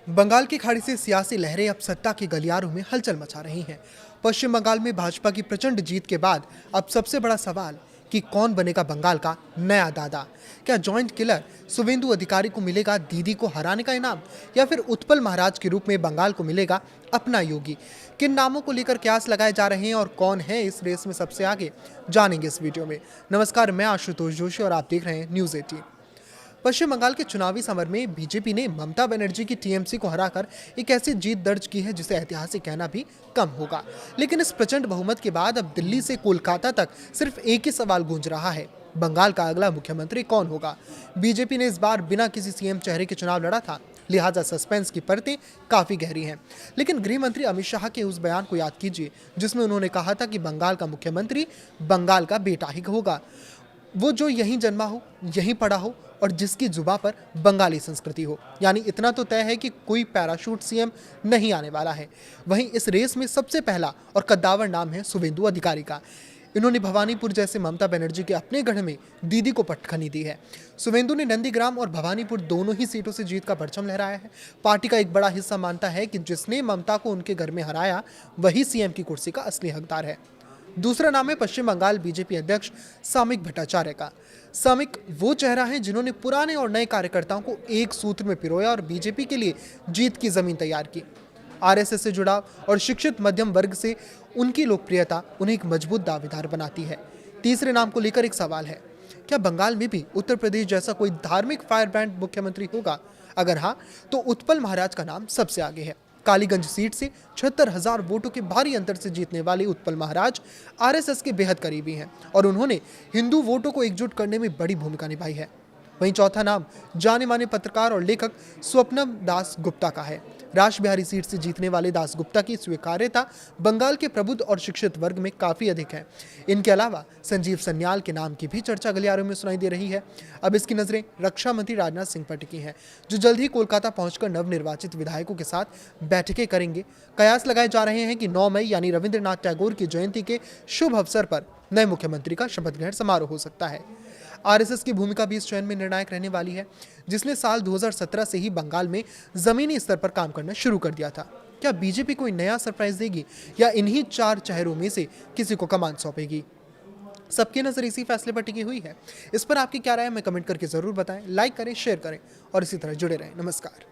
बंगाल की खाड़ी से सियासी लहरें अब सत्ता के गलियारों में हलचल मचा रही हैं। पश्चिम बंगाल में भाजपा की प्रचंड जीत के बाद अब सबसे बड़ा सवाल कि कौन बनेगा बंगाल का नया दादा। क्या जॉइंट किलर शुभेंदु अधिकारी को मिलेगा दीदी को हराने का इनाम, या फिर उत्पल महाराज के रूप में बंगाल को मिलेगा अपना योगी। किन नामों को लेकर कयास लगाए जा रहे हैं और कौन है इस रेस में सबसे आगे, जानेंगे इस वीडियो में। नमस्कार, मैं आशुतोष जोशी और आप देख रहे हैं न्यूज़ 18। पश्चिम बंगाल के चुनावी समर में बीजेपी ने ममता बनर्जी की टीएमसी को हराकर एक ऐसी जीत दर्ज की है जिसे ऐतिहासिक कहना भी कम होगा। लेकिन इस प्रचंड बहुमत के बाद अब दिल्ली से कोलकाता तक सिर्फ एक ही सवाल गूंज रहा है, बंगाल का अगला मुख्यमंत्री कौन होगा। बीजेपी ने इस बार बिना किसी सीएम चेहरे के चुनाव लड़ा था, लिहाजा सस्पेंस की परतें काफी गहरी हैं। लेकिन गृह मंत्री अमित शाह के उस बयान को याद कीजिए जिसमें उन्होंने कहा था कि बंगाल का मुख्यमंत्री बंगाल का बेटा ही होगा, वो जो यहीं जन्मा हो, यहीं पढ़ा हो और जिसकी जुबा पर बंगाली संस्कृति हो। यानी इतना तो तय है कि कोई पैराशूट सीएम नहीं आने वाला है। वहीं इस रेस में सबसे पहला और कद्दावर नाम है शुभेंदु अधिकारी का। इन्होंने भवानीपुर जैसे ममता बनर्जी के अपने गढ़ में दीदी को पटखनी दी है। शुभेंदु ने नंदीग्राम और भवानीपुर दोनों ही सीटों से जीत का परचम लहराया है। पार्टी का एक बड़ा हिस्सा मानता है कि जिसने ममता को उनके घर में हराया वही सीएम की कुर्सी का असली हकदार है। दूसरा नाम है पश्चिम बंगाल बीजेपी अध्यक्ष सामिक भट्टाचार्य का। सामिक वो चेहरा है जिन्होंने पुराने और नए कार्यकर्ताओं को एक सूत्र में पिरोया और बीजेपी के लिए जीत की जमीन तैयार की। आरएसएस से जुड़ाव और शिक्षित मध्यम वर्ग से उनकी लोकप्रियता उन्हें एक मजबूत दावेदार बनाती है। तीसरे नाम को लेकर एक सवाल है, क्या बंगाल में भी उत्तर प्रदेश जैसा कोई धार्मिक फायर ब्रांड मुख्यमंत्री होगा? अगर हाँ, तो उत्पल महाराज का नाम सबसे आगे है। कालीगंज सीट से 76,000 वोटों के भारी अंतर से जीतने वाले उत्पल महाराज आरएसएस के बेहद करीबी हैं और उन्होंने हिंदू वोटों को एकजुट करने में बड़ी भूमिका निभाई है। वहीं चौथा नाम जाने माने पत्रकार और लेखक स्वप्नम दास गुप्ता का है। राजबिहारी सीट से जीतने वाले दास गुप्ता की स्वीकार्यता बंगाल के प्रबुद्ध और शिक्षित वर्ग में काफी अधिक है। इनके अलावा संजीव सन्याल के नाम की भी चर्चा गलियारों में सुनाई दे रही है। अब इसकी नजरें रक्षा मंत्री राजनाथ सिंह पर टिकी हैं, जो जल्द ही कोलकाता पहुंचकर नवनिर्वाचित विधायकों के साथ बैठकें करेंगे। कयास लगाए जा रहे हैं कि 9 मई यानी रविंद्रनाथ टैगोर की जयंती के शुभ अवसर पर नए मुख्यमंत्री का शपथ ग्रहण समारोह हो सकता है। आरएसएस की भूमिका भी इस चयन में निर्णायक रहने वाली है, जिसने साल 2017 से ही बंगाल में जमीनी स्तर पर काम करना शुरू कर दिया था। क्या बीजेपी कोई नया सरप्राइज देगी या इन्हीं 4 चेहरों में से किसी को कमान सौंपेगी? सबकी नजर इसी फैसले पर टिकी हुई है। इस पर आपकी क्या राय है, हमें कमेंट करके जरूर बताएं। लाइक करें, शेयर करें और इसी तरह जुड़े रहें। नमस्कार।